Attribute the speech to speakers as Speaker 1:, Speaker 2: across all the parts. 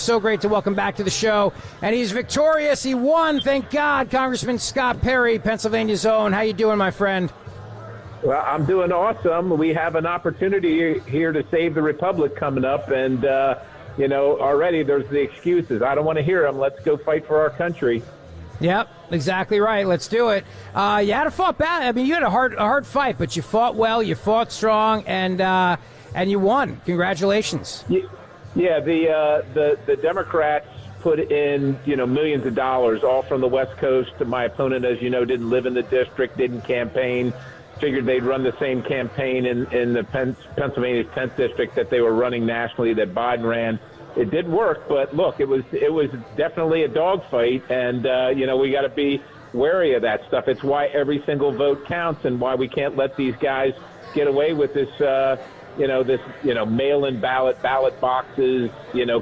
Speaker 1: so great to welcome back to the show. And he's victorious. He won, thank God. Congressman Scott Perry, Pennsylvania's own. How you doing, my friend?
Speaker 2: Well, I'm doing awesome. We have an opportunity here to save the republic coming up, and already there's the excuses. I don't want to hear them. Let's go fight for our country.
Speaker 1: Yep, exactly right. Let's do it. You had to fight bad. I mean, you had a hard fight, but you fought well. You fought strong, and you won. Congratulations.
Speaker 2: Yeah, the Democrats put in millions of dollars, all from the West Coast. My opponent, as you know, didn't live in the district, didn't campaign. Figured they'd run the same campaign in the Pennsylvania's 10th district that they were running nationally, that Biden ran. It did work, but look, it was definitely a dogfight, and we got to be wary of that stuff. It's why every single vote counts, and why we can't let these guys get away with this, mail-in ballot boxes,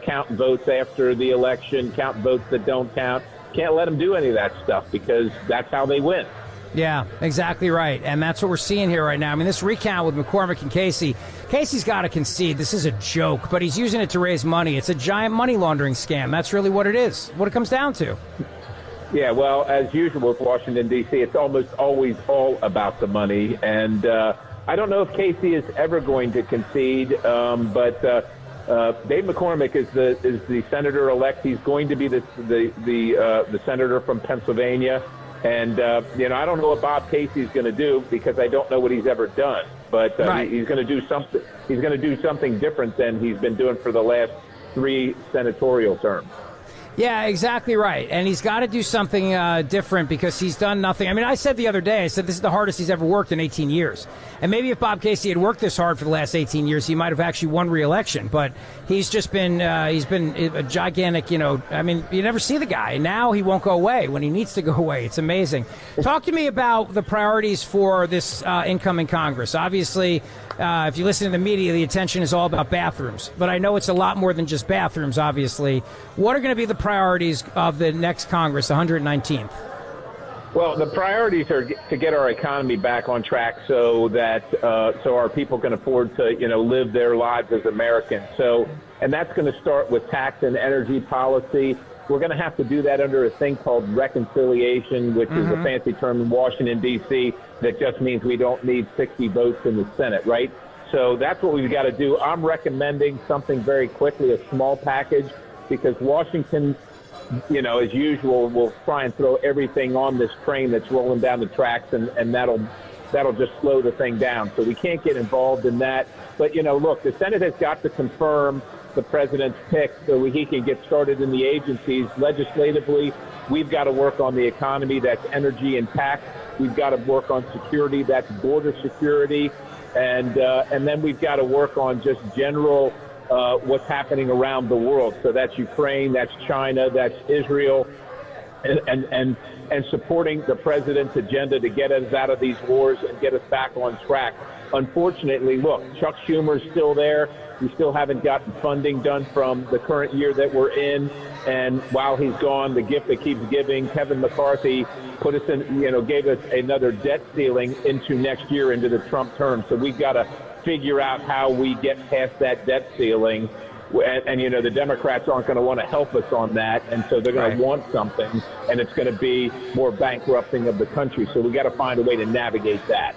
Speaker 2: counting votes after the election, counting votes that don't count. Can't let them do any of that stuff because that's how they win.
Speaker 1: Yeah, exactly right. And that's what we're seeing here right now. I mean, this recount with McCormick and Casey's got to concede this is a joke, but he's using it to raise money. It's a giant money laundering scam. That's really what it is, what it comes down to.
Speaker 2: Yeah, well, as usual with Washington, D.C., it's almost always all about the money. And I don't know if Casey is ever going to concede, but Dave McCormick is the senator-elect. He's going to be the senator from Pennsylvania. And, I don't know what Bob Casey's going to do because I don't know what he's ever done. But
Speaker 1: right.
Speaker 2: He's going to do something. He's going to do something different than he's been doing for the last 3 senatorial terms.
Speaker 1: Yeah, exactly right. And he's got to do something different because he's done nothing. I mean, I said the other day, this is the hardest he's ever worked in 18 years. And maybe if Bob Casey had worked this hard for the last 18 years, he might have actually won re-election. But he's just been, a gigantic, you never see the guy. Now he won't go away when he needs to go away. It's amazing. Talk to me about the priorities for this incoming Congress. Obviously, if you listen to the media, the attention is all about bathrooms. But I know it's a lot more than just bathrooms, obviously. What are going to be the priorities of the next Congress, the 119th?
Speaker 2: Well, the priorities are to get our economy back on track so that so our people can afford to, live their lives as Americans. And that's going to start with tax and energy policy. We're going to have to do that under a thing called reconciliation, which is a fancy term in Washington, D.C., that just means we don't need 60 votes in the Senate, right? So that's what we've got to do. I'm recommending something very quickly, a small package, because Washington, as usual, will try and throw everything on this train that's rolling down the tracks, and that'll just slow the thing down. So we can't get involved in that. But, look, the Senate has got to confirm the president's pick so he can get started in the agencies. Legislatively, we've got to work on the economy, that's energy and tax. We've got to work on security, that's border security. And then we've got to work on just general what's happening around the world. So that's Ukraine, that's China, that's Israel, and supporting the president's agenda to get us out of these wars and get us back on track. Unfortunately, look, Chuck Schumer's still there. We still haven't gotten funding done from the current year that we're in. And while he's gone, the gift that keeps giving, Kevin McCarthy put us in, gave us another debt ceiling into next year, into the Trump term. So we've got to figure out how we get past that debt ceiling. And the Democrats aren't going to want to help us on that. And so they're going to want something, and it's going to be more bankrupting of the country. So we got to find a way to navigate that.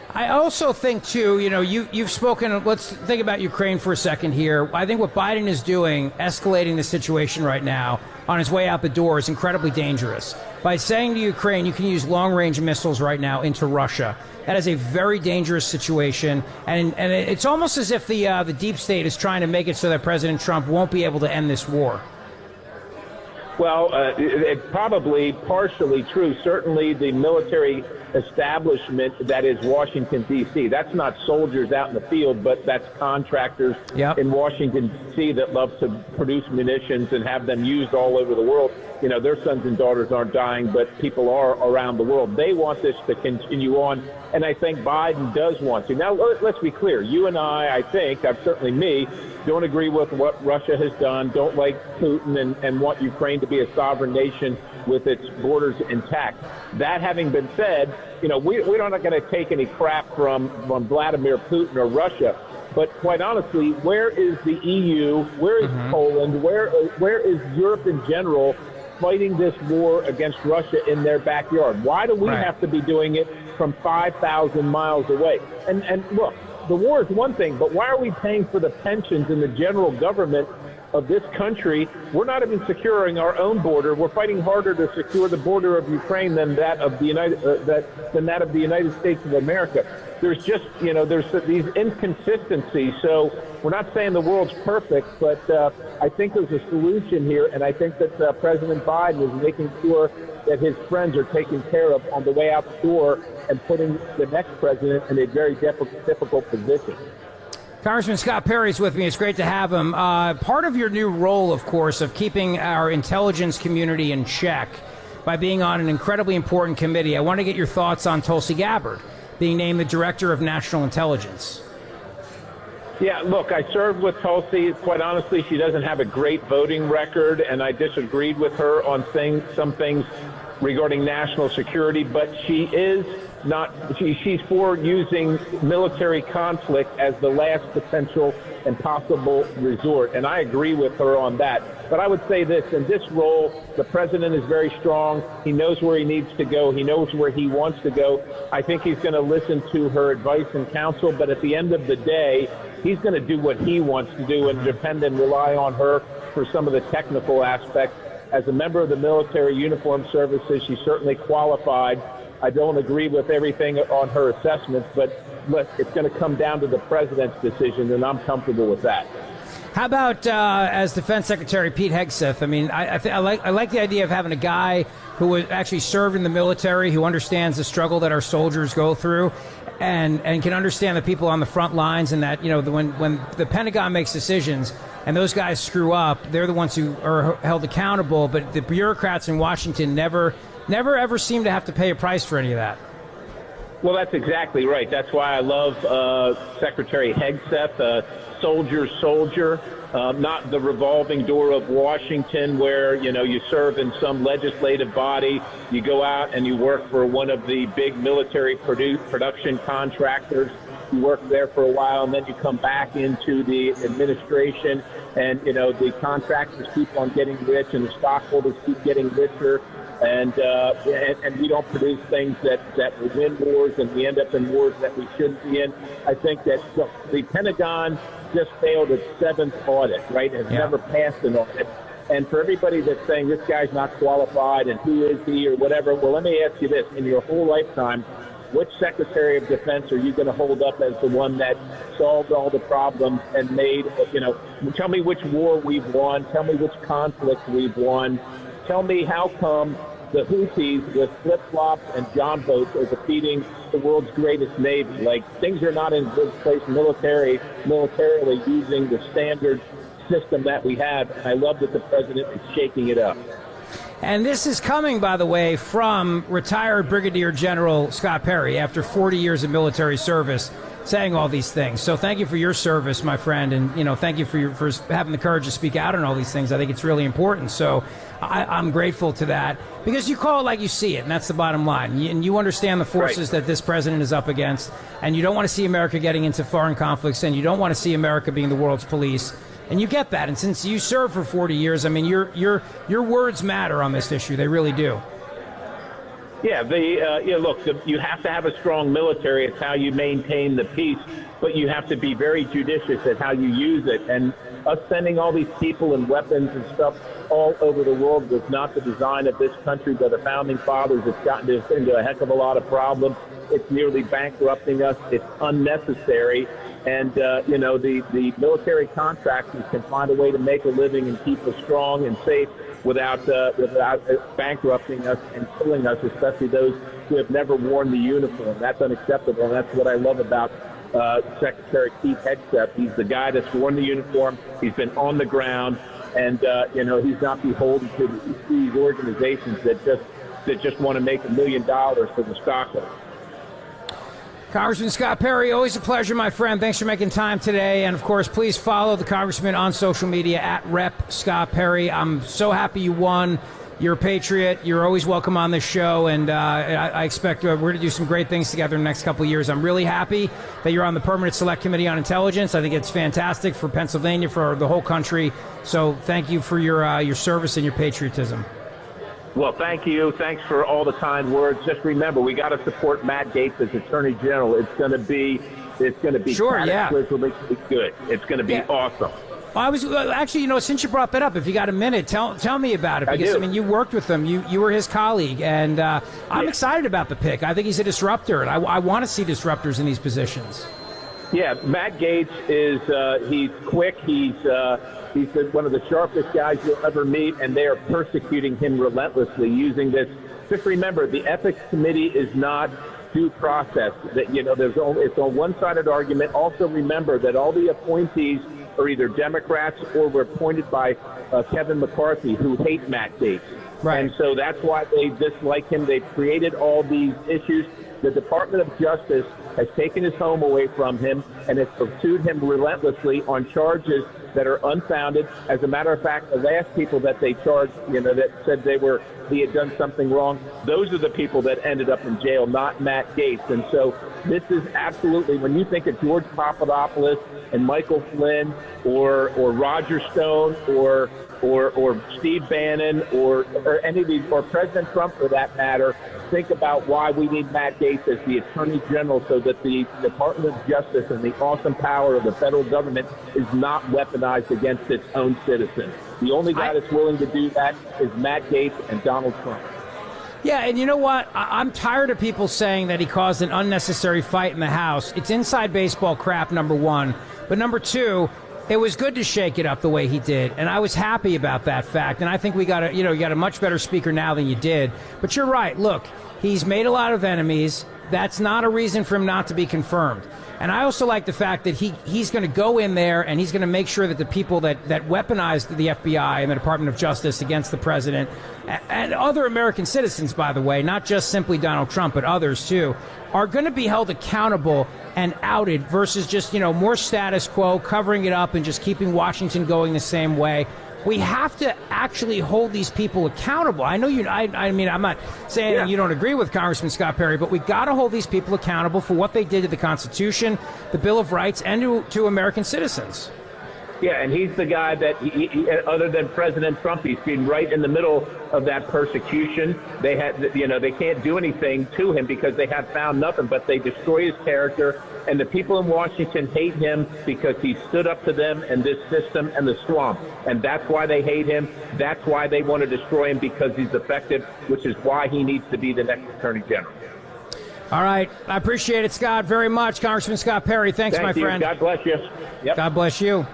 Speaker 1: I also think, too, you've spoken, let's think about Ukraine for a second here. I think what Biden is doing, escalating the situation right now on his way out the door, is incredibly dangerous. By saying to Ukraine, you can use long-range missiles right now into Russia. That is a very dangerous situation. And it's almost as if the deep state is trying to make it so that President Trump won't be able to end this war.
Speaker 2: Well, it's probably partially true. Certainly the military establishment that is Washington, D.C. That's not soldiers out in the field, but that's contractors in Washington, D.C. that love to produce munitions and have them used all over the world. Their sons and daughters aren't dying, but people are around the world. They want this to continue on, and I think Biden does want to. Now, let's be clear. You and I think, certainly me, don't agree with what Russia has done, don't like Putin, and want Ukraine to be a sovereign nation with its borders intact. That having been said, we're not going to take any crap from Vladimir Putin or Russia. But quite honestly, where is the EU? Where is Poland? Where is Europe in general fighting this war against Russia in their backyard? Why do we have to be doing it from 5,000 miles away? And look, the war is one thing, but why are we paying for the pensions in the general government of this country? We're not even securing our own border. We're fighting harder to secure the border of Ukraine than that of the United States of America. There's just, there's these inconsistencies. So we're not saying the world's perfect, but I think there's a solution here, and I think that President Biden is making sure that his friends are taken care of on the way out the door and putting the next president in a very difficult position.
Speaker 1: Congressman Scott Perry is with me. It's great to have him. Part of your new role, of course, of keeping our intelligence community in check by being on an incredibly important committee. I want to get your thoughts on Tulsi Gabbard being named the Director of National Intelligence.
Speaker 2: Yeah, look, I served with Tulsi. Quite honestly, she doesn't have a great voting record, and I disagreed with her on some things regarding national security, but she's for using military conflict as the last potential and possible resort, and I agree with her on that. But I would say this, in this role, the president is very strong. He knows where he needs to go. He knows where he wants to go. I think he's going to listen to her advice and counsel, but at the end of the day, he's going to do what he wants to do and depend and rely on her for some of the technical aspects. As a member of the military uniformed services, she's certainly qualified. I don't agree with everything on her assessments, but it's going to come down to the president's decision, and I'm comfortable with that.
Speaker 1: How about as Defense Secretary Pete Hegseth? I mean, I like the idea of having a guy who actually served in the military, who understands the struggle that our soldiers go through, and can understand the people on the front lines, and that, when the Pentagon makes decisions and those guys screw up, they're the ones who are held accountable, but the bureaucrats in Washington never ever seem to have to pay a price for any of that.
Speaker 2: Well, that's exactly right. That's why I love Secretary Hegseth, soldier, not the revolving door of Washington where, you serve in some legislative body, you go out and you work for one of the big military production contractors, you work there for a while, and then you come back into the administration, and, the contractors keep on getting rich and the stockholders keep getting richer. And we don't produce things that will win wars, and we end up in wars that we shouldn't be in. I think that the Pentagon just failed its 7th audit, right? Has never passed an audit. And for everybody that's saying this guy's not qualified and who is he or whatever, well, let me ask you this. In your whole lifetime, which Secretary of Defense are you going to hold up as the one that solved all the problems and made, tell me which war we've won, tell me which conflict we've won. Tell me how come the Houthis with flip-flops and John boats are defeating the world's greatest navy. Like, things are not in a good place militarily using the standard system that we have. And I love that the president is shaking it up.
Speaker 1: And this is coming, by the way, from retired Brigadier General Scott Perry after 40 years of military service, saying all these things. So thank you for your service, my friend, and thank you for having the courage to speak out on all these things. I think it's really important. So I'm grateful to that, because you call it like you see it, and that's the bottom line. And you understand the forces that this president is up against, and you don't want to see America getting into foreign conflicts, and you don't want to see America being the world's police. And you get that. And since you served for 40 years, I mean, your words matter on this issue. They really do.
Speaker 2: Yeah, look, you have to have a strong military. It's how you maintain the peace, but you have to be very judicious at how you use it. And us sending all these people and weapons and stuff all over the world was not the design of this country by the founding fathers. It's gotten us into a heck of a lot of problems. It's nearly bankrupting us. It's unnecessary. And, the military contractors can find a way to make a living and keep us strong and safe without bankrupting us and killing us, especially those who have never worn the uniform. That's unacceptable, and that's what I love about Secretary Pete Hegseth. He's the guy that's worn the uniform. He's been on the ground, and he's not beholden to these organizations that just want to make $1 million for the stockholders.
Speaker 1: Congressman Scott Perry, always a pleasure, my friend. Thanks for making time today. And, of course, please follow the congressman on social media at Rep. Scott Perry. I'm so happy you won. You're a patriot. You're always welcome on this show, and I expect we're going to do some great things together in the next couple of years. I'm really happy that you're on the Permanent Select Committee on Intelligence. I think it's fantastic for Pennsylvania, for the whole country. So thank you for your service and your patriotism.
Speaker 2: Well, thank you. Thanks for all the kind words. Just remember, we got to support Matt Gaetz as Attorney General. It's going to be
Speaker 1: sure, yeah.
Speaker 2: Good. It's going to be awesome.
Speaker 1: Well, I was actually, since you brought that up, if you got a minute, tell me about it, because
Speaker 2: I do.
Speaker 1: You worked with him, you were his colleague, and I'm excited about the pick. I think he's a disruptor, and I want to see disruptors in these positions. Yeah,
Speaker 2: Matt Gaetz he's quick. He's one of the sharpest guys you'll ever meet, and they are persecuting him relentlessly using this. Just remember, the Ethics Committee is not due process. That it's a one-sided argument. Also remember that all the appointees are either Democrats or were appointed by Kevin McCarthy, who hate Matt Gaetz.
Speaker 1: Right.
Speaker 2: And so that's why they dislike him. They've created all these issues. The Department of Justice has taken his home away from him and has pursued him relentlessly on charges that are unfounded. As a matter of fact, the last people that they charged, that said he had done something wrong, those are the people that ended up in jail, not Matt Gaetz. And so this is absolutely, when you think of George Papadopoulos and Michael Flynn or Roger Stone or Steve Bannon or any of these, or President Trump for that matter, think about why we need Matt Gaetz as the Attorney General, so that the Department of Justice and the awesome power of the federal government is not weaponized against its own citizens. The only guy that's willing to do that is Matt Gaetz and Donald Trump.
Speaker 1: Yeah, and you know what? I'm tired of people saying that he caused an unnecessary fight in the House. It's inside baseball crap, number one. But number two, it was good to shake it up the way he did, and I was happy about that fact. And I think you got a much better speaker now than you did. But you're right. Look, he's made a lot of enemies. That's not a reason for him not to be confirmed. And I also like the fact that he's going to go in there and he's going to make sure that the people that weaponized the FBI and the Department of Justice against the president and other American citizens, by the way, not just simply Donald Trump, but others too, are going to be held accountable and outed versus just, more status quo, covering it up and just keeping Washington going the same way. We have to actually hold these people accountable. I know I mean, I'm not saying you don't agree with Congressman Scott Perry, but we got to hold these people accountable for what they did to the Constitution, the Bill of Rights, and to American citizens.
Speaker 2: Yeah, and he's the guy that, other than President Trump, he's been right in the middle of that persecution. They they can't do anything to him because they have found nothing, but they destroy his character. And the people in Washington hate him because he stood up to them and this system and the swamp. And that's why they hate him. That's why they want to destroy him, because he's effective, which is why he needs to be the next Attorney General.
Speaker 1: All right. I appreciate it, Scott, very much. Congressman Scott Perry, thanks, my friend.
Speaker 2: God bless you. Yep.
Speaker 1: God bless you.